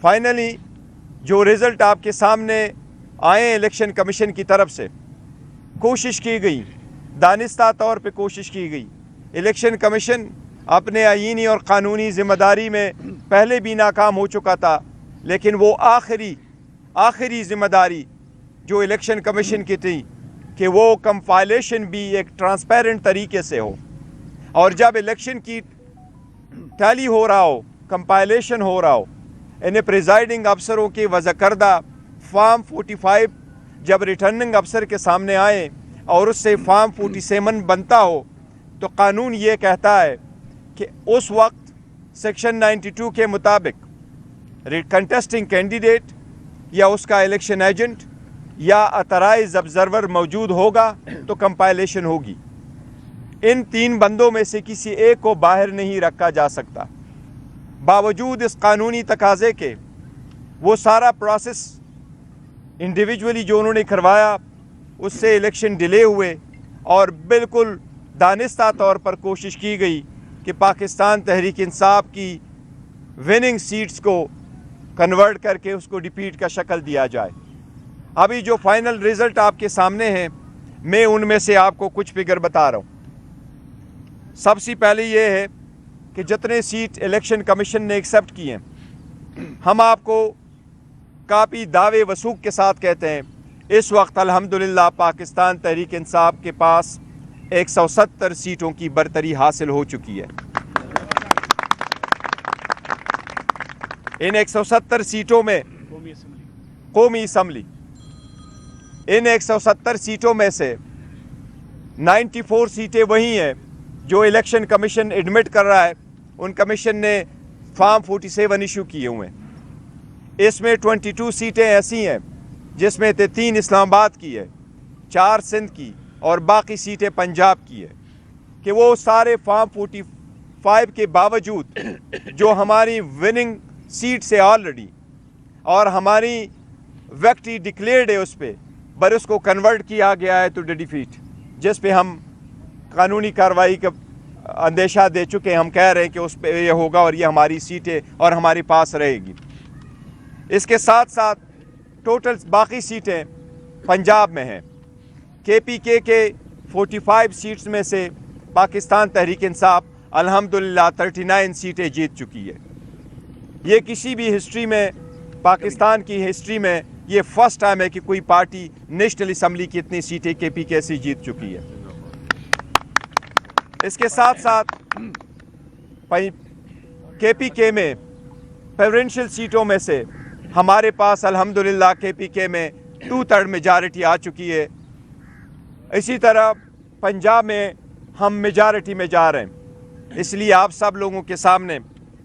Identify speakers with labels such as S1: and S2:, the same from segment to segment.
S1: Finally जो result आपके सामने आए इलेक्शन कमीशन की तरफ से, कोशिश की गई, दानिस्ता तौर पे कोशिश की गई। इलेक्शन कमीशन अपने आईनी और क़ानूनी ज़िम्मेदारी में पहले भी नाकाम हो चुका था, लेकिन वो आखिरी ज़िम्मेदारी जो इलेक्शन कमीशन की थी कि वो कंपाइलेशन भी एक ट्रांसपेरेंट तरीके से हो, और जब इलेक्शन की टैली हो रहा हो, कंपाइलेशन हो रहा हो, इन्हें प्रिजाइडिंग अफसरों के वज़ा करदा फॉर्म 45 जब रिटर्निंग अफसर के सामने आए और उससे फॉर्म 47 बनता हो, तो कानून ये कहता है कि उस वक्त सेक्शन 92 के मुताबिक कंटेस्टिंग कैंडिडेट या उसका इलेक्शन एजेंट या अतराइज ऑब्जर्वर मौजूद होगा तो कंपाइलेशन होगी। इन 3 बंदों में से किसी एक को बाहर नहीं रखा जा सकता। बावजूद इस कानूनी तकाजे के वो सारा प्रोसेस इंडिविजुअली जो उन्होंने करवाया, उससे इलेक्शन डिले हुए और बिल्कुल दानिस्ता तौर पर कोशिश की गई कि पाकिस्तान तहरीक इंसाफ की विनिंग सीट्स को कन्वर्ट करके उसको डिफीट का शक्ल दिया जाए। अभी जो फाइनल रिज़ल्ट आपके सामने हैं, मैं उनमें से आपको कुछ फिगर बता रहा हूँ। सबसे पहले ये है कि जितने सीट इलेक्शन कमीशन ने एक्सेप्ट किए हैं, हम आपको काफ़ी दावे वसूख के साथ कहते हैं, इस वक्त अल्हम्दुलिल्लाह पाकिस्तान तहरीक इंसाफ के पास 170 सीटों की बरतरी हासिल हो चुकी है। इन 170 सीटों में कौमी असम्बली, इन 170 सीटों में से 94 सीटें वही हैं जो इलेक्शन कमीशन एडमिट कर रहा है। उन कमीशन ने फॉर्म 47 इशू किए हुए हैं। इसमें 22 सीटें ऐसी हैं जिसमें 3 इस्लामाबाद की है, 4 सिंध की और बाकी सीटें पंजाब की है, कि वो सारे फॉर्म 45 के बावजूद जो हमारी विनिंग सीट से ऑलरेडी और हमारी विक्ट्री डिक्लेयर्ड है उस पर उसको कन्वर्ट किया गया है टू डिफीट, जिस पे हम कानूनी कार्रवाई का अंदेशा दे चुके हैं। हम कह रहे हैं कि उस पर ये होगा और ये हमारी सीटें और हमारे पास रहेगी। इसके साथ साथ टोटल बाकी सीटें पंजाब में हैं। KPK के 45 सीट्स में से पाकिस्तान तहरीक इंसाफ अल्हम्दुलिल्लाह 39 सीटें जीत चुकी है। ये किसी भी हिस्ट्री में, पाकिस्तान की हिस्ट्री में ये फर्स्ट टाइम है कि कोई पार्टी नेशनल असम्बली की इतनी सीटें KPK से जीत चुकी है। इसके साथ साथ KPK में प्रेफरेंशियल सीटों में से हमारे पास अल्हम्दुलिल्लाह KPK में 2/3 मेजॉरिटी आ चुकी है। इसी तरह पंजाब में हम मेजॉरिटी में जा रहे हैं। इसलिए आप सब लोगों के सामने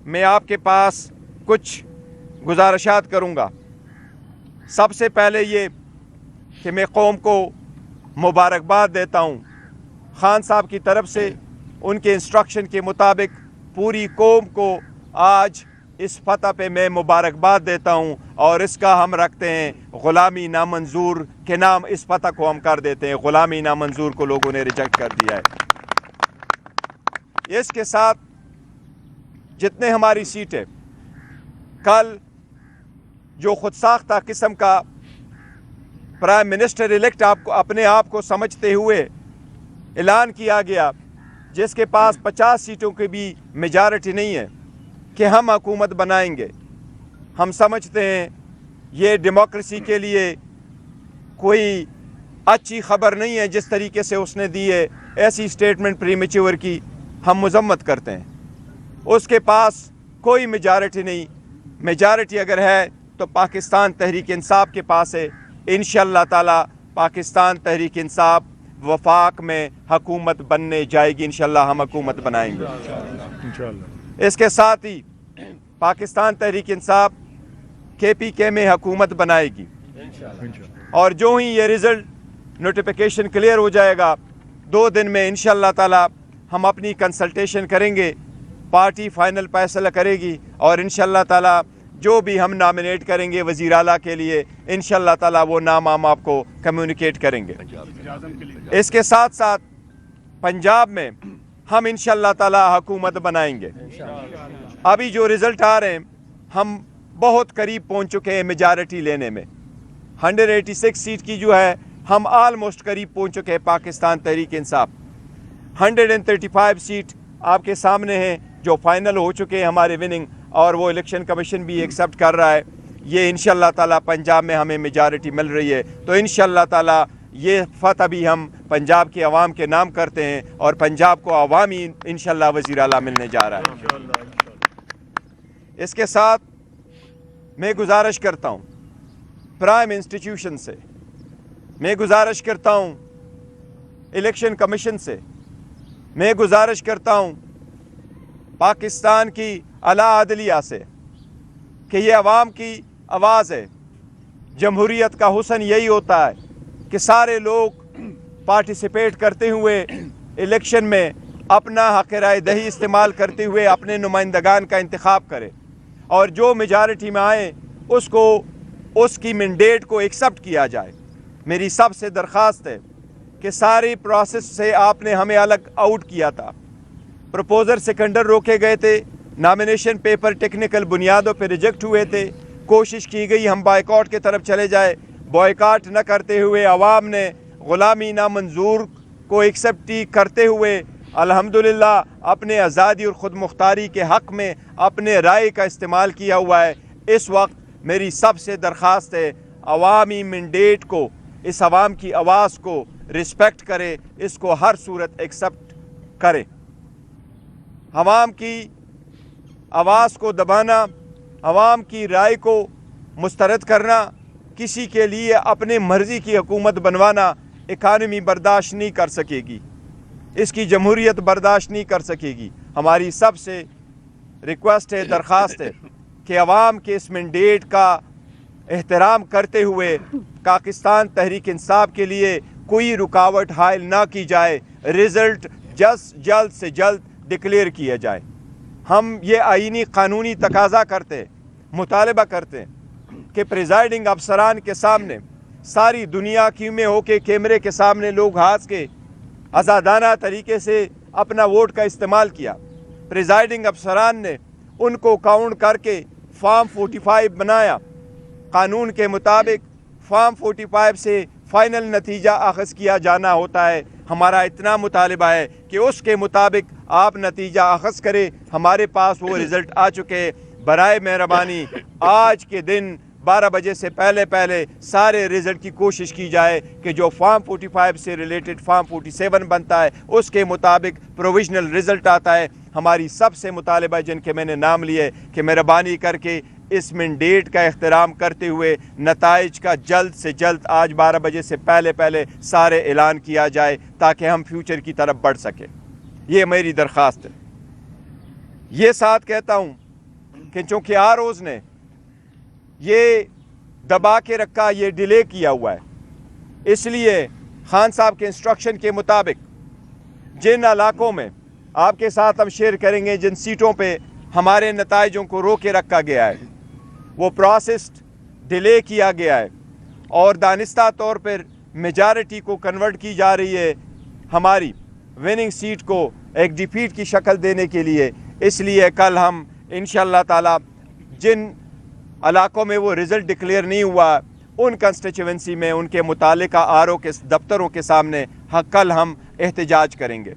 S1: मैं आपके पास कुछ गुजारिशात करूँगा। सबसे पहले ये कि मैं कौम को मुबारकबाद देता हूँ। खान साहब की तरफ से उनके इंस्ट्रक्शन के मुताबिक पूरी कौम को आज इस फतह पे मैं मुबारकबाद देता हूँ, और इसका हम रखते हैं ग़ुलामी नामंजूर के नाम। इस फतह को हम कर देते हैं, ग़ुलामी नामंजूर को लोगों ने रिजेक्ट कर दिया है। इसके साथ जितने हमारी सीटें, कल जो खुद साख्ता किस्म का प्राइम मिनिस्टर इलेक्ट आपको अपने आप को समझते हुए ऐलान किया गया, जिसके पास 50 सीटों की भी मेजॉरिटी नहीं है, कि हम हुकूमत बनाएंगे। हम समझते हैं ये डेमोक्रेसी के लिए कोई अच्छी खबर नहीं है जिस तरीके से उसने दी है। ऐसी स्टेटमेंट प्रीमेच्योर की हम मजम्मत करते हैं। उसके पास कोई मेजॉरिटी नहीं। मेजॉरिटी अगर है तो पाकिस्तान तहरीक इंसाफ के पास है। इंशाअल्लाह ताला पाकिस्तान तहरीक इंसाफ वफाक में हुकूमत बनने जाएगी। इंशाअल्लाह हम हुकूमत बनाएंगे इंशाअल्लाह। इसके साथ ही पाकिस्तान तहरीक इंसाफ KPK में हुकूमत बनाएगी, और जो ही ये रिज़ल्ट नोटिफिकेशन क्लियर हो जाएगा 2 दिन में इंशाअल्लाह ताला हम अपनी कंसल्टेशन करेंगे, पार्टी फाइनल फैसला करेगी, और इंशाअल्लाह ताला जो भी हम नॉमिनेट करेंगे वज़ीर आला के लिए, इंशाअल्लाह ताला वो नाम हम आपको कम्युनिकेट करेंगे। इसके साथ साथ पंजाब में हम इंशाअल्लाह ताला हुकूमत बनाएंगे। अभी जो रिज़ल्ट आ रहे हैं, हम बहुत करीब पहुंच चुके हैं मेजॉरिटी लेने में। 186 सीट की जो है हम आलमोस्ट करीब पहुंच चुके हैं पाकिस्तान तहरीक इंसाफ। 135 सीट आपके सामने हैं जो फाइनल हो चुके हैं हमारे विनिंग, और वो इलेक्शन कमीशन भी एक्सेप्ट कर रहा है। ये इंशाल्लाह ताला पंजाब में हमें मेजॉरिटी मिल रही है, तो इंशाल्लाह ताला ये फतह भी हम पंजाब के अवाम के नाम करते हैं, और पंजाब को अवामी इंशाल्लाह वज़ीर आला मिलने जा रहा है। इसके साथ मैं गुजारिश करता हूँ प्राइम इंस्टीट्यूशन से, मैं गुजारिश करता हूँ इलेक्शन कमीशन से, मैं गुजारिश करता हूँ पाकिस्तान की आला अदलिया से कि ये अवाम की आवाज़ है। जमहूरियत का हुस्न यही होता है कि सारे लोग पार्टिसिपेट करते हुए इलेक्शन में अपना हक़ राय दही इस्तेमाल करते हुए अपने नुमाइंदगान का इंतखाब करें, और जो मेजॉरिटी में आए उसको उसकी मैंडेट को एक्सेप्ट किया जाए। मेरी सबसे दरख्वास्त है कि सारी प्रोसेस से आपने हमें अलग आउट किया था। प्रपोजर सेकेंडर रोके गए थे, नॉमिनेशन पेपर टेक्निकल बुनियादों पर रिजेक्ट हुए थे, कोशिश की गई हम बायकॉट की तरफ चले जाए। बॉयकॉट न करते हुए अवाम ने ग़ुलामी नामंजूर को एक्सेप्ट करते हुए अल्हम्दुलिल्लाह अपने आज़ादी और ख़ुद मुख्तारी के हक़ में अपने राय का इस्तेमाल किया हुआ है। इस वक्त मेरी सबसे दरख्वास्त है अवामी मैंडेट को, इस अवाम की आवाज़ को रिस्पेक्ट करे, इसको हर सूरत एक्सेप्ट करे। अवाम की आवाज़ को दबाना, अवाम की राय को मुस्तरद करना, किसी के लिए अपने मर्ज़ी की हुकूमत बनवाना इकानमी बर्दाश्त नहीं कर सकेगी, इसकी जमहूरियत बर्दाश्त नहीं कर सकेगी। हमारी सबसे रिक्वेस्ट है, दरख्वास्त है कि अवाम के इस मैंडेट का एहतराम करते हुए पाकिस्तान तहरीक इंसाफ के लिए कोई रुकावट हायल ना की जाए, रिज़ल्ट जल्द से जल्द डिक्लेयर किया जाए। हम ये आईनी कानूनी तकाज़ा करते, मुतालबा करते कि प्रिजाइडिंग अफसरान के सामने सारी दुनिया की में होके कैमरे के सामने लोग हाथ के आज़ादाना तरीके से अपना वोट का इस्तेमाल किया। प्रिजाइडिंग अफसरान ने उनको काउंट करके फॉर्म 45 बनाया। कानून के मुताबिक फॉर्म 45 से फ़ाइनल नतीजा अख़ज़ किया जाना होता है। हमारा इतना मुतालिबा है कि उसके मुताबिक आप नतीजा अख़ज़ करें। हमारे पास वो रिज़ल्ट आ चुके। बराए मेहरबानी आज के दिन 12 बजे से पहले सारे रिज़ल्ट की कोशिश की जाए कि जो फॉर्म 45 से रिलेटेड फॉर्म 47 बनता है उसके मुताबिक प्रोविजनल रिज़ल्ट आता है। हमारी सबसे मुतालिबा जिनके मैंने नाम लिए कि मेहरबानी करके इस मैंडेट का एहतराम करते हुए नताइज का जल्द से जल्द आज 12 बजे से पहले सारे ऐलान किया जाए ताकि हम फ्यूचर की तरफ बढ़ सकें। ये मेरी दरख्वास्त है। ये साथ कहता हूँ कि चूँकि आरओज़ ने ये दबा के रखा, ये डिले किया हुआ है, इसलिए खान साहब के इंस्ट्रक्शन के मुताबिक जिन इलाकों में आपके साथ हम शेयर करेंगे, जिन सीटों पे हमारे नताइजों को रोके रखा गया है, वो प्रोसेस डिले किया गया है और दानिस्ता तौर पर मेजॉरिटी को कन्वर्ट की जा रही है हमारी विनिंग सीट को एक डिफीट की शक्ल देने के लिए। इसलिए कल हम इंशाअल्लाह ताला जिन इलाकों में वो रिज़ल्ट डिक्लेयर नहीं हुआ उन कंस्टिट्यूएंसी में उनके मुतालिका आरओ के दफ्तरों के सामने कल हम एहतजाज करेंगे।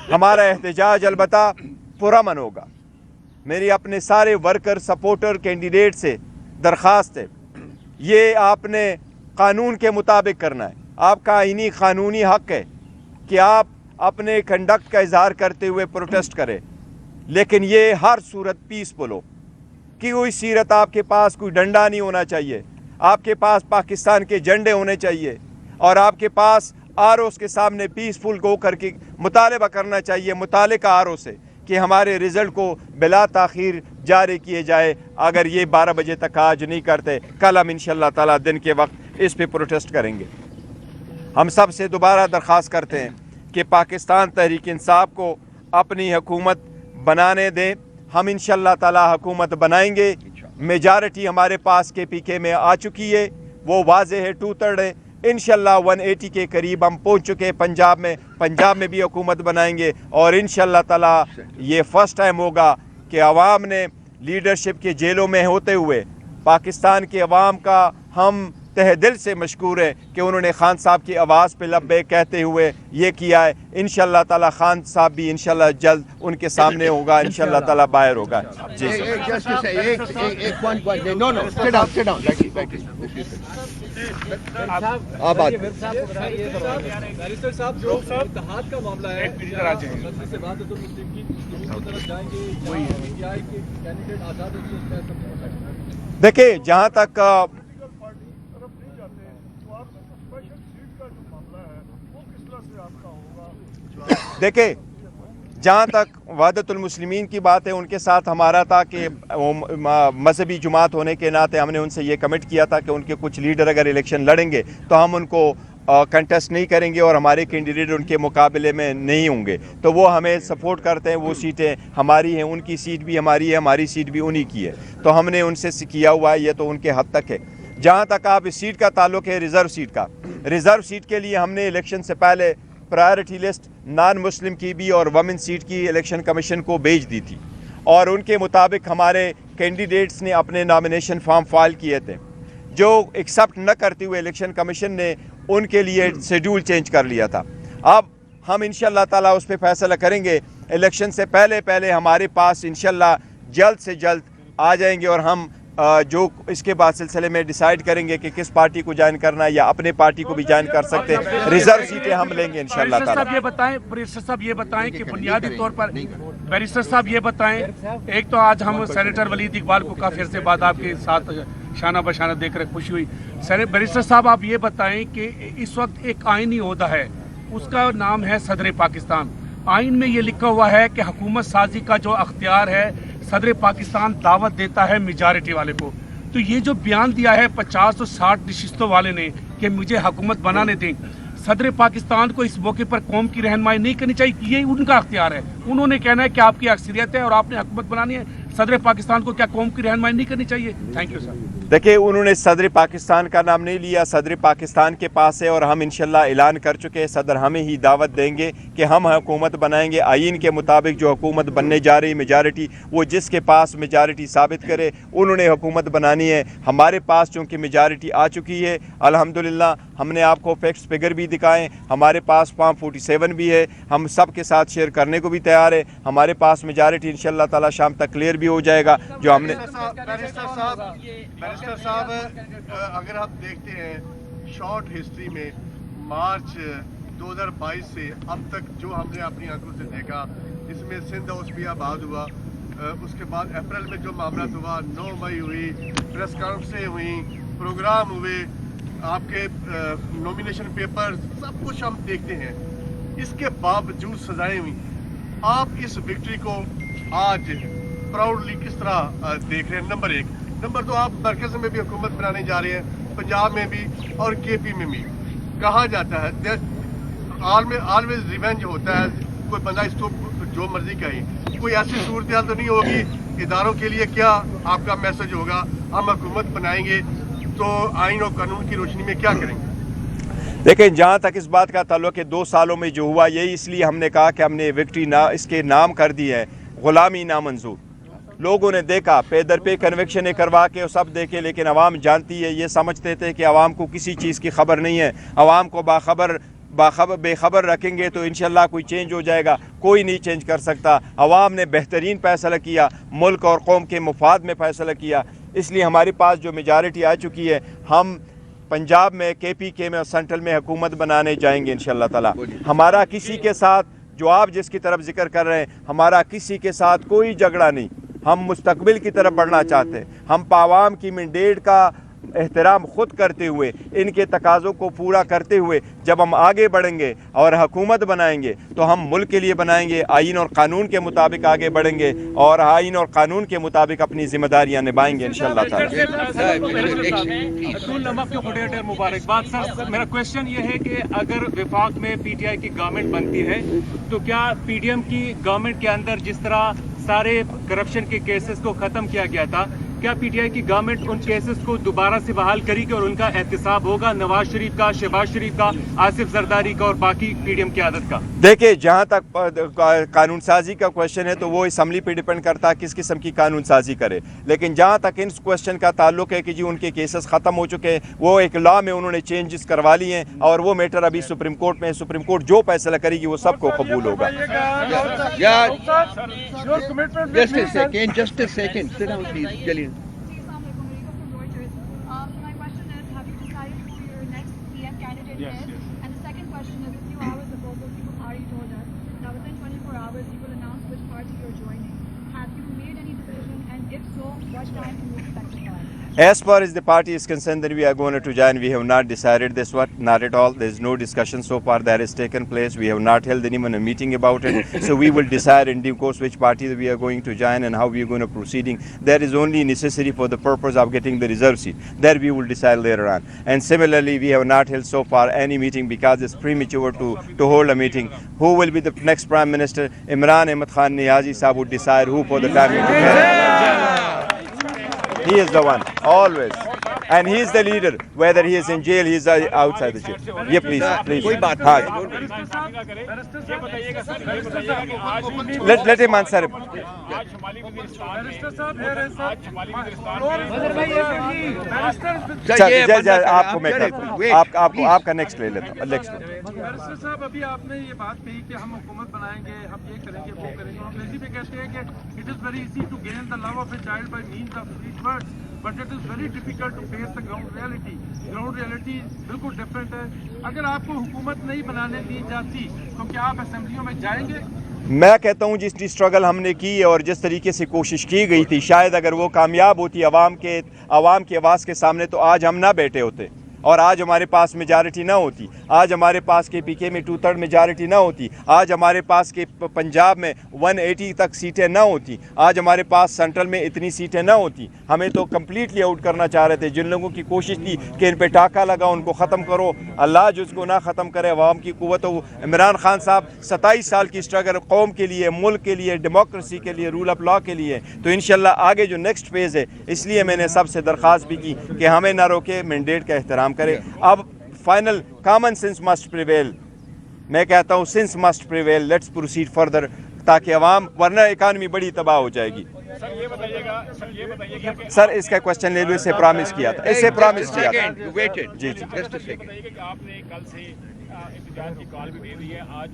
S1: हमारा एहतजाज अलबत्ता पुरअमन होगा। मेरी अपने सारे वर्कर सपोर्टर कैंडिडेट से दरख्वास्त है, ये आपने कानून के मुताबिक करना है। आपका आईनी कानूनी हक़ है कि आप अपने कंडक्ट का इजहार करते हुए प्रोटेस्ट करें, लेकिन ये हर सूरत पीसफुल हो कि कोई सीरत आपके पास कोई डंडा नहीं होना चाहिए, आपके पास पाकिस्तान के झंडे होने चाहिए और आपके पास आरओज़ के सामने पीसफुल गो करके मुतालबा करना चाहिए मुतालिका आरओ से कि हमारे रिज़ल्ट को बिला ताख़ीर जारी किए जाए। अगर ये 12 बजे तक आज नहीं करते, कल हम इंशाअल्लाह ताला दिन के वक्त इस पे प्रोटेस्ट करेंगे। हम सब से दोबारा दरख्वास्त करते हैं कि पाकिस्तान तहरीक इंसाफ को अपनी हुकूमत बनाने दें। हम इंशाअल्लाह ताला हुकूमत बनाएंगे। मेजॉरिटी हमारे पास KPK में आ चुकी है, वो वाज़े है 2/3 है। इंशाअल्लाह 180 के करीब हम पहुंच चुके हैं पंजाब में भी हुकूमत बनाएंगे और इंशाअल्लाह ताला ये फ़र्स्ट टाइम होगा कि आवाम ने लीडरशिप के जेलों में होते हुए पाकिस्तान की अवाम का हम तहे दिल से मशकूर है कि उन्होंने खान साहब की आवाज़ पे लब्बैक कहते हुए ये किया है। इंशाअल्लाह ताला खान साहब भी इंशाअल्लाह जल्द उनके सामने होगा, इंशाअल्लाह ताला बाहर होगा। जी
S2: बैरिस्टर साहब, जो इत्तेहाद का मामला है, से वहादतुल मुस्लिम की तरफ जाएंगे, कैंडिडेट आज़ाद
S1: देखिए, जहाँ तक देखिए जहाँ तक वहदतुल मुस्लिमीन की बात है, उनके साथ हमारा था कि मजहबी जुमात होने के नाते हमने उनसे ये कमिट किया था कि उनके कुछ लीडर अगर इलेक्शन लड़ेंगे तो हम उनको कंटेस्ट नहीं करेंगे और हमारे कैंडिडेट उनके मुकाबले में नहीं होंगे। तो वो हमें सपोर्ट करते हैं, वो सीटें हमारी हैं, उनकी सीट भी हमारी है, हमारी सीट भी उन्हीं की है। तो हमने उनसे किया हुआ है, ये तो उनके हद तक है। जहाँ तक आप इस सीट का ताल्लुक है रिज़र्व सीट का, रिज़र्व सीट के लिए हमने इलेक्शन से पहले प्रायोरिटी लिस्ट नॉन मुस्लिम की भी और वमेन सीट की इलेक्शन कमीशन को भेज दी थी और उनके मुताबिक हमारे कैंडिडेट्स ने अपने नॉमिनेशन फॉर्म फाइल किए थे। जो एक्सेप्ट न करते हुए इलेक्शन कमीशन ने उनके लिए शेड्यूल चेंज कर लिया था। अब हम इंशाअल्लाह ताला उस पर फैसला करेंगे। इलेक्शन से पहले हमारे पास इंशाअल्लाह जल्द से जल्द आ जाएंगे और हम जो इसके बाद सिलसिले में डिसाइड करेंगे कि किस पार्टी को ज्वाइन करना है या अपने पार्टी को भी ज्वाइन कर सकते हैं। रिजर्व सीटें हम लेंगे इंशाअल्लाह ताला।
S3: बैरिस्टर साहब ये बताएं कि बुनियादी तौर पर बैरिस्टर साहब ये बताएं, एक तो आज हम सेनेटर वलीद इकबाल को काफी अरसे बाद आपके साथ शाना बशाना देखकर खुशी हुई। बैरिस्टर साहब आप ये बताएं कि इस वक्त एक आईनी ओहदा है, उसका नाम है सदर पाकिस्तान। आइन में ये लिखा हुआ है कि हुकूमत साजी का जो अख्तियार है सदर पाकिस्तान दावत देता है मेजॉरिटी वाले को। तो ये जो बयान दिया है 50 और 60 नशिस्तों वाले ने कि मुझे हुकूमत बनाने दें, सदर पाकिस्तान को इस मौके पर कौम की रहनुमाई नहीं करनी चाहिए, ये उनका अख्तियार है। उन्होंने कहना है कि आपकी अक्सरियत है और आपने हुकूमत बनानी है, सदर पाकिस्तान को क्या कौम की रहनुमाई नहीं करनी चाहिए? Thank you sir.
S1: देखिए, उन्होंने सदर पाकिस्तान का नाम नहीं लिया, सदर पाकिस्तान के पास है और हम इंशाल्लाह ऐलान कर चुके हैं सदर हमें ही दावत देंगे कि हम हुकूमत बनाएंगे। आइन के मुताबिक जो हुकूमत बनने जा रही मेजॉरिटी, वो जिसके पास मेजॉरिटी साबित करे उन्होंने हुकूमत बनानी है। हमारे पास चूँकि मेजॉरिटी आ चुकी है अल्हम्दुलिल्लाह, हमने आपको फैक्ट्स फिगर भी दिखाएं, हमारे पास फॉर्म 47 भी है, हम सब के साथ शेयर करने को भी तैयार है। हमारे पास मेजॉरिटी इंशाल्लाह ताला शाम तक क्लियर भी हो जाएगा। जो हमने
S4: बैरिस्टर साहब अगर आप देखते हैं शॉर्ट हिस्ट्री में मार्च 2022 से अब तक जो हमने अपनी आंखों से देखा, इसमें सिंध औसफियाबाद हुआ, उसके बाद अप्रैल में जो मामला हुआ, 9 मई हुई, प्रेस कॉन्फ्रेंसें हुई, प्रोग्राम हुए, आपके नॉमिनेशन पेपर, सब कुछ हम देखते हैं। इसके बावजूद सजाएं हुई। आप इस विक्ट्री को आज प्राउडली किस तरह देख रहे हैं? नंबर 1। नंबर 2, आप मरकज़ में भी हुकूमत बनाने जा रहे हैं, पंजाब में भी और केपी में भी। कहा जाता है ऑलवेज रिवेंज होता है, कोई बंदा इसको जो मर्जी कहे। कोई ऐसी सूरत हाल तो नहीं होगी, इदारों के लिए क्या आपका मैसेज होगा? हम हुकूमत बनाएंगे तो आइन और कानून की रोशनी में क्या करेंगे?
S1: देखिए, जहाँ तक इस बात का ताल्लुक है 2 सालों में जो हुआ, यही इसलिए हमने कहा कि हमने विक्ट्री इसके नाम कर दी है गुलामी नामंजूर। लोगों ने देखा, पे दर पे कन्वेक्शन करवा के सब देखे, लेकिन अवाम जानती है, ये समझते थे कि अवाम को किसी चीज़ की खबर नहीं है। अवाम को बेखबर रखेंगे तो इंशाल्लाह कोई चेंज हो जाएगा। कोई नहीं चेंज कर सकता। अवाम ने बेहतरीन फैसला किया, मुल्क और कौम के मुफाद में फैसला किया, इसलिए हमारे पास जो मेजॉरिटी आ चुकी है, हम पंजाब में, KPK में और सेंट्रल में हुकूमत बनाने जाएंगे इंशाल्लाह ताला। हमारा किसी के साथ, जो आप जिसकी तरफ जिक्र कर रहे हैं, हमारा किसी के साथ कोई झगड़ा नहीं। हम मुस्तकबिल की तरफ बढ़ना चाहते हैं। हम आवाम की मैंडेट का एहतराम खुद करते हुए, इनके तकाज़ों को पूरा करते हुए जब हम आगे बढ़ेंगे और हुकूमत बनाएंगे तो हम मुल्क के लिए बनाएंगे, आइन और कानून के मुताबिक आगे बढ़ेंगे और आइन और कानून के मुताबिक अपनी जिम्मेदारियां निभाएंगे इंशाअल्लाह ताला।
S5: मुबारकबाद सर। मेरा क्वेश्चन ये है कि अगर वफाक में PTI की गवर्नमेंट बनती है तो क्या PDM की गवर्नमेंट के अंदर जिस तरह सारे करप्शन के केसेस को ख़त्म किया गया था, क्या पीटीआई की गवर्नमेंट उन केसेस को दोबारा से बहाल करेगी और उनका एहतसाब होगा, नवाज शरीफ का, शहबाज शरीफ का, आसिफ जरदारी का और बाकी पीडीएम की आदत का?
S1: देखिए, जहाँ तक कानून साजी का क्वेश्चन है तो वो असम्बली पे डिपेंड करता है किस किस्म की कानून साजी करे, लेकिन जहाँ तक इन क्वेश्चन का ताल्लुक है कि जी उनके केसेस ख़त्म हो चुके हैं, वो एक लॉ में उन्होंने चेंजेस करवा लिए हैं और वो मैटर अभी सुप्रीम कोर्ट में है, सुप्रीम कोर्ट जो फैसला करेगी वो सबको कबूल होगा।
S6: Just a second. Sit down, please, Jalil.
S7: My question is, have you decided who your next PM candidate is? And the second question is, a few hours ago, Political Party told us that within 24 hours you will announce which party you're joining. Have you made any decision? And if so, what time can we expect to start?
S1: As far as the party is concerned that we are going to join, we have not decided this one, not at all. There is no discussion so far that has taken place. We have not held anyone a meeting about it. So we will decide in due course which party we are going to join and how we are going to proceeding. That is only necessary for the purpose of getting the reserve seat. That we will decide later on. And similarly, we have not held so far any meeting because it's premature to hold a meeting. Who will be the next Prime Minister? Imran Ahmad Khan Niazi Sahab would decide who for the time being. He is the one, always. And he is the leader, whether he is in jail, he is outside the jail. Yeah, please, please. Let him answer. आपको मैं आपका next ले लेता हूँ।
S3: Barrister साहब, अभी आपने ये बात कही कि हम हुकूमत बनाएंगे, हम ये करेंगे, वो करेंगे। अंग्रेजी में कहते हैं कि it is very easy to gain the love of a child by means of sweet words, but it is very difficult to face the ground reality. Ground reality बिल्कुल डिफरेंट है। अगर आपको हुकूमत नहीं बनाने दी जाती तो क्या आप असेंबलियों में जाएंगे?
S1: मैं कहता हूँ जितनी स्ट्रगल हमने की और जिस तरीके से कोशिश की गई थी, शायद अगर वो कामयाब होती आवाम की आवाज़ के सामने तो आज हम ना बैठे होते और आज हमारे पास मेजॉरिटी ना होती, आज हमारे पास KPK में 2/3 मेजॉरिटी ना होती, आज हमारे पास के पंजाब में 180 तक सीटें ना होती, आज हमारे पास सेंट्रल में इतनी सीटें ना होती। हमें तो कम्प्लीटली आउट करना चाह रहे थे। जिन लोगों की कोशिश थी कि इन पे टाका लगा, उनको ख़त्म करो, अल्लाह जिसको ना ख़त्म करे, अवाम की क़ुव्वत हो। इमरान खान साहब 27 साल की स्ट्रगल कौम के लिए, मुल्क के लिए, डेमोक्रेसी के लिए, रूल ऑफ लॉ के लिए, तो इंशाल्लाह आगे जो नेक्स्ट फेज़ है, इसलिए मैंने सबसे दरख्वास्त भी की कि हमें ना रोके, मैंडेट का एहतराम करे। अब final common sense must prevail. मैं कहता हूँ sense must prevail, let's proceed further, ताकि अवाम, वरना इकानमी बड़ी तबाह हो जाएगी। सर इसका क्वेश्चन ले लो, इसे प्रॉमिस किया था, इसे प्रॉमिस किया था। जी जी,
S8: आपने कल से एहतजाज की कॉल भी दे दी है। आज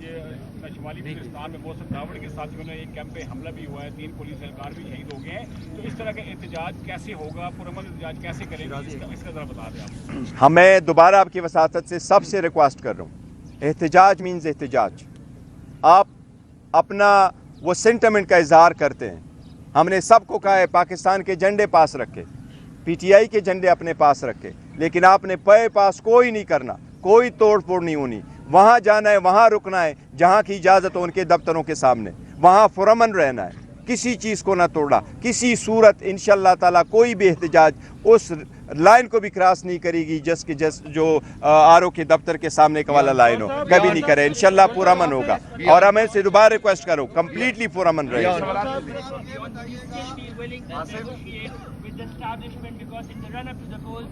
S8: शुमाली बलूचिस्तान में मौसम दावड़ के साथ में एक कैंप पे हमला भी हुआ है, 3 पुलिस एहलकार भी शहीद हो गए हैं। तो इस तरह का एहतजाज कैसे होगा, पुरअमन एहतजाज कैसे करेंगे, इसका ज़रा बता दें आप।
S1: हमें दोबारा आपकी वसातत से सबसे रिक्वेस्ट कर रहा हूँ, एहतजाज मीन्स एहतजाज। आप अपना वो सेंटिमेंट का इजहार करते हैं। हमने सबको कहा है पाकिस्तान के झंडे पास रखे, PTI के झंडे अपने पास रखे, लेकिन आपने पास कोई नहीं करना, कोई तोड़ फोड़ नहीं होनी। वहाँ जाना है, वहाँ रुकना है जहाँ की इजाज़त हो, उनके दफ्तरों के सामने, वहाँ पुरअमन रहना है, किसी चीज़ को ना तोड़ा, किसी सूरत इंशाअल्लाह ताला कोई भी एहतजाज उस लाइन को भी क्रॉस नहीं करेगी जो RO के दफ्तर के सामने का वाला लाइन हो, कभी नहीं करे। इंशाअल्लाह पुरअमन होगा और हमें से दोबारा रिक्वेस्ट करो, कंप्लीटली पुरअमन रहे।
S9: The establishment, because in the run-up to the poll,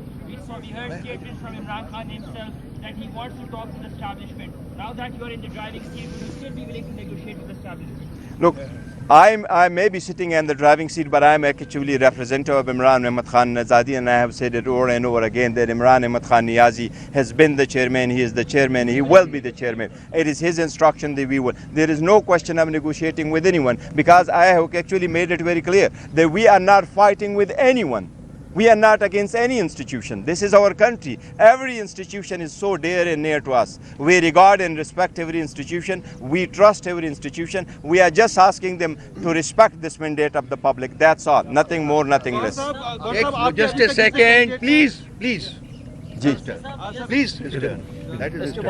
S9: we heard statements from Imran Khan himself that he wants to talk to the establishment. Now that you are in the driving seat, will you still be willing to negotiate with the establishment?
S1: Look, I may be sitting in the driving seat, but I am actually representative of Imran Ahmad Khan Niazi, and I have said it over and over again that Imran Ahmad Khan Niazi has been the chairman, he is the chairman, he will be the chairman. It is his instruction that we will. There is no question of negotiating with anyone, because I have actually made it very clear that we are not fighting with anyone. We are not against any institution. This is our country. Every institution is so dear and near to us. We regard and respect every institution. We trust every institution. We are just asking them to respect this mandate of the public. That's all. Nothing more, nothing less.
S6: Just a second, please.
S1: Ji
S6: Please, Mr. That is Mr.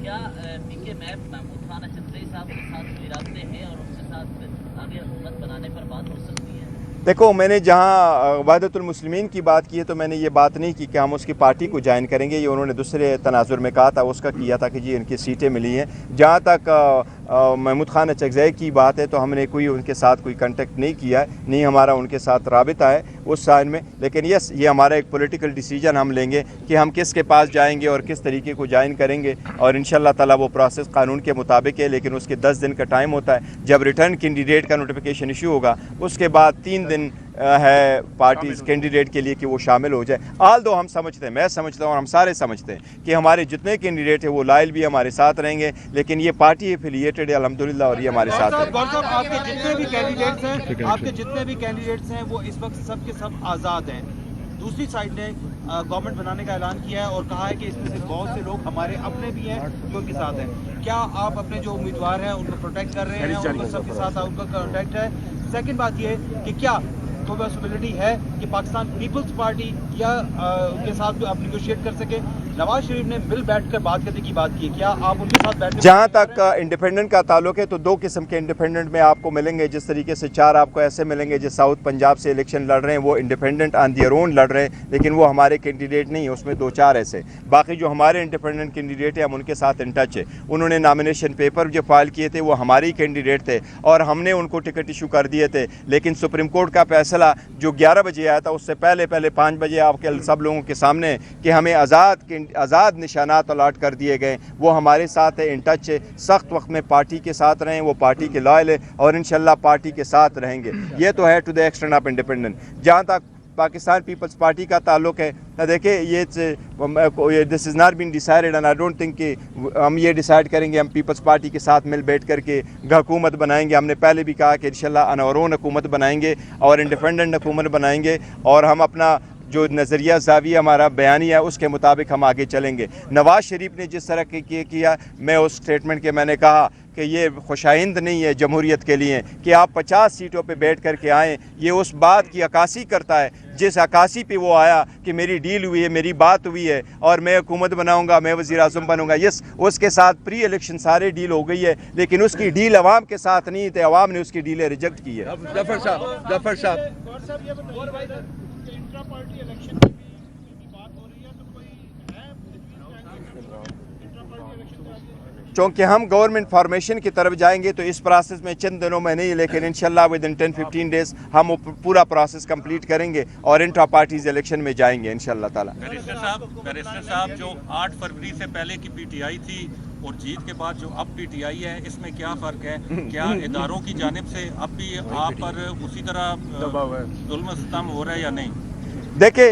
S9: क्या पीके map Mahmood Khan अचंद्री साहब के साथ कोई रास्ते हैं और उनके साथ आगे हुकूमत बनाने पर बात हो सकती है?
S1: देखो, मैंने जहाँ वहदतुल मुस्लिमीन की बात की है तो मैंने ये बात नहीं की कि हम उसकी पार्टी को ज्वाइन करेंगे। ये उन्होंने दूसरे तनाजुर में कहा था, उसका किया था कि जी इनकी सीटें मिली हैं। जहाँ तक महमूद खान अचकज़ई की बात है तो हमने कोई उनके साथ कोई कांटेक्ट नहीं किया है, नहीं हमारा उनके साथ राबिता है उस साइन में। लेकिन यस, ये हमारा एक पॉलिटिकल डिसीजन हम लेंगे कि हम किसके पास जाएंगे और किस तरीके को ज्वाइन करेंगे, और इंशाअल्लाह ताला वो प्रोसेस कानून के मुताबिक है। लेकिन उसके 10 दिन का टाइम होता है। जब रिटर्न कैंडिडेट का नोटिफिकेशन इशू होगा उसके बाद 3 दिन है पार्टीज कैंडिडेट के लिए कि वो शामिल हो जाए। आल दो हम समझते हैं, मैं समझता हूँ और हम सारे समझते हैं कि हमारे जितने कैंडिडेट हैं वो लायल भी हमारे साथ रहेंगे, लेकिन ये पार्टी एफिलिएटेड है अल्हम्दुलिल्लाह, और ये हमारे साथ है।
S10: आपके जितने भी कैंडिडेट्स हैं वो इस वक्त सब के सब आज़ाद हैं। दूसरी साइड ने गवर्नमेंट बनाने का ऐलान किया है और कहा है कि इसमें से बहुत से लोग हमारे अपने भी हैं जो उनके साथ हैं। क्या आप अपने जो उम्मीदवार हैं उनको प्रोटेक्ट कर रहे हैं, उनको सबके साथ उनका कॉन्टेक्ट है? सेकंड बात ये कि क्या कोई पॉसिबिलिटी है कि पाकिस्तान पीपल्स पार्टी या उनके साथ आप निगोशिएट कर सके? नवाज शरीफ ने मिल बैठकर बात करने की बात की, क्या आप उनके साथ बैठने?
S1: जहाँ तक इंडिपेंडेंट का ताल्लुक है तो 2 किस्म के इंडिपेंडेंट में आपको मिलेंगे। जिस तरीके से 4 आपको ऐसे मिलेंगे जो साउथ पंजाब से इलेक्शन लड़ रहे हैं, वो इंडिपेंडेंट ऑन देयर ओन लड़ रहे हैं, लेकिन वो हमारे कैंडिडेट नहीं है। उसमें 2-4 ऐसे, बाकी जो हमारे इंडिपेंडेंट कैंडिडेट हैं हम उनके साथ इन टच है। उन्होंने नॉमिनेशन पेपर जो फाइल किए थे वो हमारे ही कैंडिडेट थे और हमने उनको टिकट इशू कर दिए थे। लेकिन सुप्रीम कोर्ट का फैसला जो 11 बजे आया था उससे पहले 5 बजे आपके सब लोगों के सामने कि हमें आज़ाद निशानात अलॉट कर दिए गए। वो हमारे साथ है, इन टच है। सख्त वक्त में पार्टी के साथ रहें, वो पार्टी के लॉयल है और इंशाल्लाह पार्टी के साथ रहेंगे। ये तो है to the extent of independent. जहाँ तक पाकिस्तान पीपल्स पार्टी का ताल्लुक है, देखिए ये this is not been decided and I don't think कि हम ये डिसाइड करेंगे हम पीपल्स पार्टी के साथ मिल बैठ करके हुकूमत बनाएंगे। हमने पहले भी कहा कि इंशाल्लाह अनवरोन हुकूमत बनाएंगे और इंडिपेंडेंट हुकूमत बनाएंगे और हम अपना जो नज़रिया ज़ाविया हमारा बयानी है उसके मुताबिक हम आगे चलेंगे। नवाज़ शरीफ ने जिस तरह के किया, मैं उस स्टेटमेंट के मैंने कहा कि ये खुशाइंद नहीं है जमहूरियत के लिए कि आप 50 सीटों पे बैठ कर के आएँ। ये उस बात की अक्कासी करता है जिस अक्कासी पे वो आया कि मेरी डील हुई है, मेरी बात हुई है और मैं हुकूमत बनाऊंगा, मैं वज़ीर आज़म बनूंगा। यस, उसके साथ प्री इलेक्शन सारे डील हो गई है, लेकिन उसकी डील अवाम के साथ नहीं थे, अवाम ने उसकी डीलें रिजेक्ट की है।
S6: जफर साहब
S8: पार्टी इलेक्शन की बात हो रही है, तो कोई है
S1: चूँकि हम गवर्नमेंट फॉर्मेशन की तरफ जाएंगे तो इस प्रोसेस में चंद दिनों में नहीं, लेकिन इंशाल्लाह विद इन 10-15 डेज़ हम पूरा प्रोसेस कंप्लीट करेंगे और इंट्रा पार्टीज इलेक्शन में जाएंगे इंशाल्लाह ताला।
S11: बैरिस्टर साहब, जो 8 फरवरी से पहले की पीटीआई थी और जीत के बाद जो अब पीटीआई है, इसमें क्या फ़र्क है? क्या इदारों की जानिब से अब भी आप पर उसी तरह जुल्म सितम हो रहा है या नहीं?
S1: देखिए,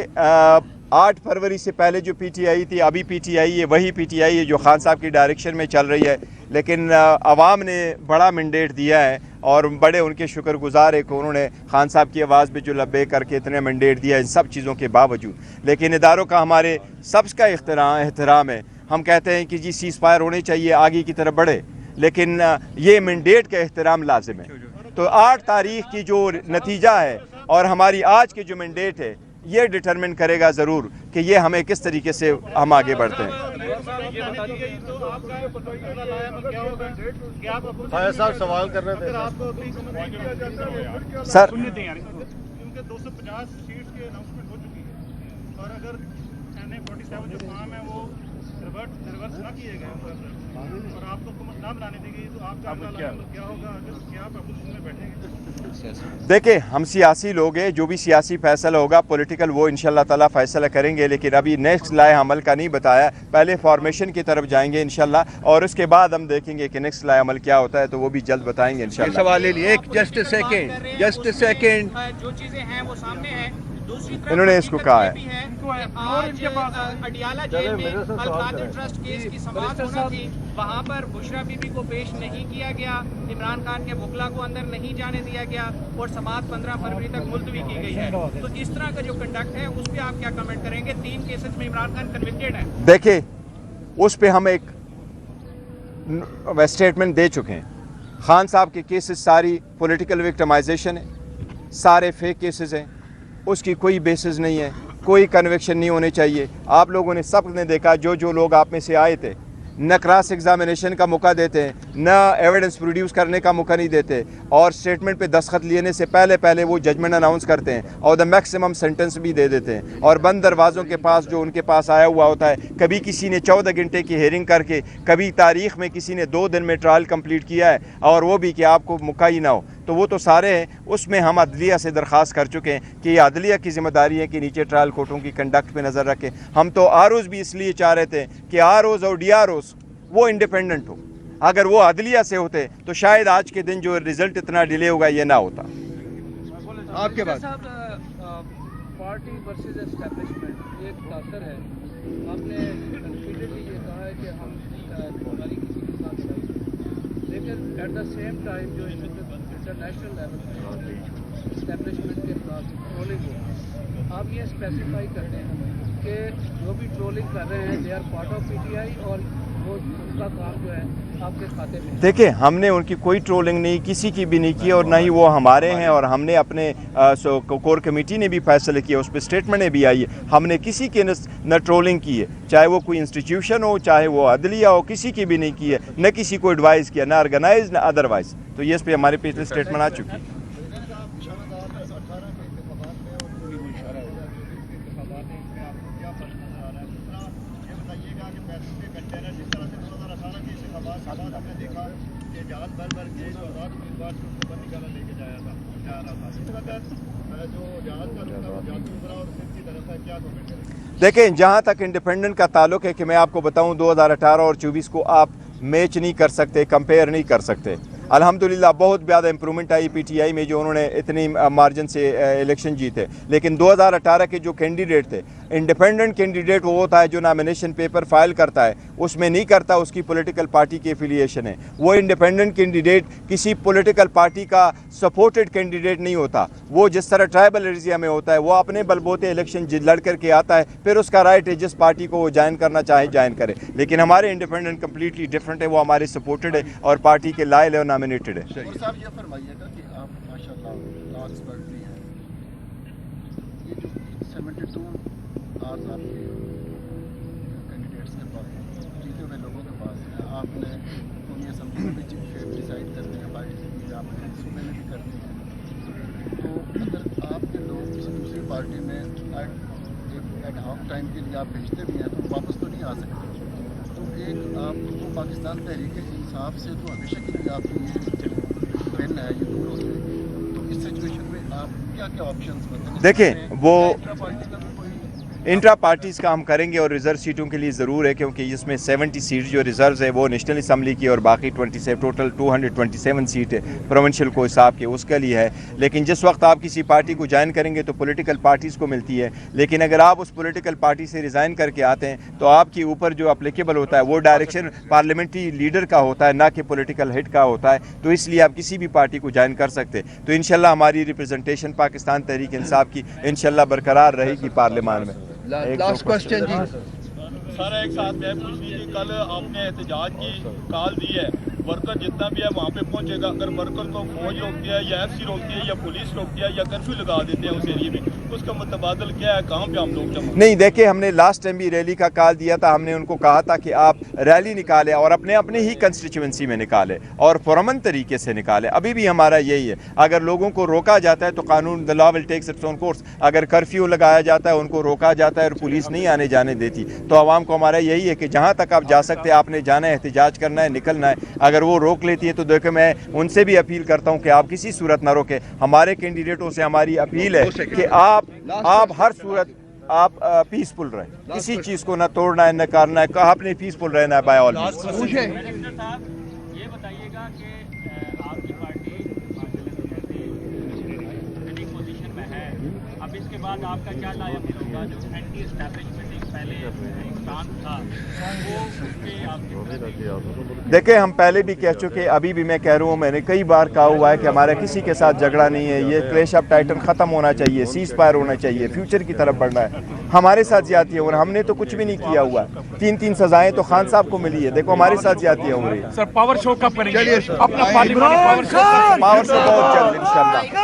S1: 8 फरवरी से पहले जो पीटीआई थी, अभी पीटीआई है वही पीटीआई है जो खान साहब की डायरेक्शन में चल रही है, लेकिन अवाम ने बड़ा मैंडेट दिया है और बड़े उनके शुक्रगुजार है कि उन्होंने खान साहब की आवाज़ पे जो लब्बे करके इतने मैंडेट दिया इन सब चीज़ों के बावजूद। लेकिन इदारों का हमारे सबका एहतराम है। हम कहते हैं कि जी सीज़ फायर होने चाहिए, आगे की तरफ बढ़े, लेकिन ये मैंडेट का एहतराम लाजिम है। तो 8 तारीख की जो नतीजा है और हमारी आज की जो मैंडेट है ये डिटरमिन करेगा ज़रूर कि ये हमें किस तरीके से हम आगे बढ़ते हैं।
S6: साहब सवाल कर रहे थे
S1: सर।
S8: 250 सीट्स की अनाउंसमेंट हो चुकी है और अगर NA-47 जो काम है वो रिवर्स ना किए गए और आपको हुकूमत ना बनाने दी गई, तो आपका क्या होगा? क्या आप अपोजिशन में बैठेंगे?
S1: देखिए, हम सियासी लोग हैं, जो भी सियासी फैसला होगा पॉलिटिकल वो इंशाल्लाह ताला फैसला करेंगे, लेकिन अभी नेक्स्ट लाए अमल का नहीं बताया। पहले फॉर्मेशन की तरफ जाएंगे इंशाल्लाह और उसके बाद हम देखेंगे कि नेक्स्ट लाए अमल क्या होता है, तो वो भी जल्द बताएंगे इंशाल्लाह।
S6: सवाल ले लिए, जस्ट सेकेंड
S9: जो चीजें हैं वो सामने हैं। दूसरी तरफ
S1: इन्होंने इसको कहा है
S9: आज अडियाला जेल में अल-कादिर ट्रस्ट केस की समाअत होना थी, वहाँ पर बुशरा बीबी को पेश नहीं किया गया, इमरान खान के वकला को अंदर नहीं जाने दिया गया और समाअत 15 फरवरी तक मुलतवी की गई है। तो इस तरह का जो कंडक्ट है उस पर आप क्या कमेंट करेंगे? 3 केसेस में इमरान खान कन्विक्टेड है।
S1: देखिए, उस पर हम एक स्टेटमेंट दे चुके हैं। खान साहब के केसेस सारी पॉलिटिकल विक्टिमाइजेशन है, सारे फेक केसेस हैं, उसकी कोई बेसिस नहीं है, कोई कन्विक्शन नहीं होने चाहिए। आप लोगों ने सब ने देखा, जो लोग आप में से आए थे نہ کراس ایگزامینیشن کا موقع دیتے ہیں, نہ ایویڈنس پروڈیوس کرنے کا موقع نہیں دیتے, اور اسٹیٹمنٹ پہ دستخط لینے سے پہلے وہ ججمنٹ اناؤنس کرتے ہیں اور دا میکسیمم سینٹنس بھی دے دیتے ہیں, اور بند دروازوں کے پاس جو ان کے پاس آیا ہوا ہوتا ہے. کبھی کسی نے 14 گھنٹے کی ہیئرنگ کر کے, کبھی تاریخ میں کسی نے 2 دن میں ٹرائل کمپلیٹ کیا ہے, اور وہ بھی کہ آپ کو موقع ہی نہ ہو. تو وہ تو سارے ہیں. اس میں ہم عدلیہ سے درخواست کر چکے ہیں کہ یہ عدلیہ کی ذمہ داری ہے کہ نیچے ٹرائل کورٹوں کی کنڈکٹ پہ نظر رکھیں. ہم تو آروز بھی اس لیے چاہ رہے تھے کہ آروز اور ڈی آروز وہ انڈیپینڈنٹ ہو. اگر وہ عدلیہ سے ہوتے تو شاید آج کے دن جو رزلٹ اتنا ڈیلے ہوگا یہ نہ ہوتا.
S2: آپ کے بعد پارٹی ورسز اسٹیبلشمنٹ ایک تاثر ہے. آپ نے ریپیٹڈلی یہ کہا ہے کہ ہم ہماری کسی کے ساتھ نہیں, لیکن ایٹ دا سیم ٹائم جو انٹرنیشنل لیول پہ اسٹیبلشمنٹ کے خلاف ٹرولنگ ہو, آپ یہ اسپیسیفائی کرتے ہیں کہ جو بھی ٹرولنگ کر رہے ہیں they are part of P T I, اور وہ ان کا کام جو ہے آپ کے کھاتے میں.
S1: دیکھیں, ہم نے ان کی کوئی ٹرولنگ نہیں, کسی کی بھی نہیں کی, اور نہ ہی وہ ہمارے ہیں. اور ہم نے اپنے کور کمیٹی نے بھی فیصلے کیا, اس پہ اسٹیٹمنٹ بھی آئی ہے. ہم نے کسی کی نہ ٹرولنگ کی ہے, چاہے وہ کوئی انسٹیٹیوشن ہو, چاہے وہ عدلیہ ہو, کسی کی بھی نہیں کی ہے, نہ کسی کو ایڈوائز کیا, نہ آرگنائز نہ ادروائز. تو یہ اس پہ ہمارے پچھلے اسٹیٹمنٹ آ چکی ہے. دیکھیں, جہاں تک انڈیپینڈنٹ کا تعلق ہے, کہ میں آپ کو بتاؤں 2018 اور 24 کو آپ میچ نہیں کر سکتے, کمپیئر نہیں کر سکتے. الحمدللہ بہت زیادہ امپرومنٹ آئی پی ٹی آئی میں, جو انہوں نے اتنی مارجن سے الیکشن جیتے. لیکن 2018 کے جو کینڈیڈیٹ تھے, انڈیپینڈنٹ کینڈیڈیٹ وہ ہوتا ہے جو نامینیشن پیپر فائل کرتا ہے, اس میں نہیں کرتا اس کی پولیٹیکل پارٹی کی ایفیلیشن ہے. وہ انڈیپینڈنٹ کینڈیڈیٹ کسی پولیٹیکل پارٹی کا سپورٹڈ کینڈیڈیٹ نہیں ہوتا. وہ جس طرح ٹرائبل ایریا میں ہوتا ہے, وہ اپنے بلبوتے الیکشن لڑ کر کے آتا ہے, پھر اس کا رائٹ ہے جس پارٹی کو وہ جوائن کرنا چاہے جوائن کرے. لیکن ہمارے انڈیپینڈنٹ کمپلیٹلی ڈفرینٹ ہے, وہ ہمارے سپورٹڈ ہے اور پارٹی کے لائل ہے اور نامینیٹڈ ہے.
S6: صاحب یہ فرمائیے گا کہ آپ ماشاءاللہ لا ایکسپرٹ بھی ہیں, یہ جو 72 آرز آپ کے کینڈیڈیٹس کے پاس, جیتے ہوئے لوگوں کے پاس ہیں, آپ نے قومی اسمبلی میں بھی چیف ڈیسائڈ کرتے ہیں, پارٹی آپ نے صوبے میں بھی کرتے ہیں. تو اگر آپ کے لوگ کسی دوسری پارٹی میں ایٹ ہاف ٹائم کے لیے آپ بھیجتے بھی ہیں تو واپس تو نہیں آ سکتے. تو ایک آپ کو پاکستان تحریک انصاف سے تو ہمیشہ کے لیے آپ کی یہ پین ہے, یہ دور ہو جائے گی. تو اس سچویشن میں آپ کیا کیا آپشنس بتائیں؟
S1: دیکھیں, وہ انٹرا پارٹیز کا ہم کریں گے, اور ریزرو سیٹوں کے لیے ضرور ہے, کیونکہ اس میں 70 سیٹ جو ریزروز ہے وہ نیشنل اسمبلی کی, اور باقی 27 ٹوٹل 227 سیٹ ہے پروونشل کو حساب کے, اس کے لیے ہے. لیکن جس وقت آپ کسی پارٹی کو جوائن کریں گے تو پولیٹیکل پارٹیز کو ملتی ہے. لیکن اگر آپ اس پولیٹیکل پارٹی سے ریزائن کر کے آتے ہیں تو آپ کے اوپر جو اپلیکیبل ہوتا ہے وہ ڈائریکشن پارلیمنٹری لیڈر کا ہوتا ہے, نہ کہ پولیٹیکل ہیڈ کا ہوتا ہے. تو اس لیے آپ کسی بھی پارٹی کو جوائن کر سکتے. تو انشاءاللہ ہماری ریپرزنٹیشن پاکستان تحریک انصاف کی انشاءاللہ برقرار رہے گی پارلیمان میں.
S2: لاسٹ کوسچن جی.
S12: سر ایک ساتھ میں پوچھ لیجیے, کل آپ نے احتجاج کی کال دی ہے, ورکر جتنا بھی ہے وہاں پہ پہنچے گا. اگر ورکر کو فوج روکتی ہے یا ایف سی روکتی ہے یا پولیس روکتی ہے یا کرفیو لگا دیتے ہیں اس ایریے میں, اس کا متبادل کیا ہے, کہاں پہ ہم لوگ جمع؟
S1: نہیں, دیکھیں, ہم نے لاسٹ ٹائم بھی ریلی کا کال دیا تھا. ہم نے ان کو کہا تھا کہ آپ ریلی نکالیں اور اپنے ہی کنسٹیچوئنسی میں نکالیں اور پرامن طریقے سے نکالیں. ابھی بھی ہمارا یہی ہے, اگر لوگوں کو روکا جاتا ہے تو قانون the law will take its own course. اگر کرفیو لگایا جاتا ہے, ان کو روکا جاتا ہے اور پولیس نہیں آنے جانے دیتی, تو عوام کو ہمارا یہی ہے کہ جہاں تک آپ جا سکتے آپ نے جانا ہے, احتجاج کرنا ہے, نکلنا ہے. اگر وہ روک لیتی ہے تو دیکھیں, میں ان سے بھی اپیل کرتا ہوں کہ آپ کسی صورت نہ روکیں. ہمارے کینڈیڈیٹوں سے ہماری اپیل ہے کہ آپ ہر صورت آپ پیسفل رہیں, کسی چیز کو نہ توڑنا ہے نہ کرنا ہے, کہا آپ نے پیسفل رہنا ہے. بائی آل
S9: منسٹر صاحب یہ بتائیے گا کہ آپ کی پارٹی پوزیشن میں ہے, اب اس کے بعد آپ کا کیا لائق ہوگا؟ جو اینٹی اسٹیبلشمنٹ پہلے انسان تھا وہ اس پہ آپ کی.
S1: دیکھیں, ہم پہلے بھی کہہ چکے, ابھی بھی میں کہہ رہا ہوں, میں نے کئی بار کہا ہوا ہے کہ ہمارا کسی کے ساتھ جھگڑا نہیں ہے. یہ کلیش آف ٹائٹن ختم ہونا چاہیے, سیز فائر ہونا چاہیے, فیوچر کی طرف بڑھنا ہے. ہمارے ساتھ زیادتی ہے, اور ہم نے تو کچھ بھی نہیں کیا ہوا. 3 سزائیں تو خان صاحب کو ملی ہے. دیکھو ہمارے ساتھ زیادتی ہو رہی ہے.
S3: سر پاور شو کب کریں گے؟ اپنا پارلیمانی
S1: پاور شو بہت جلد انشاءاللہ.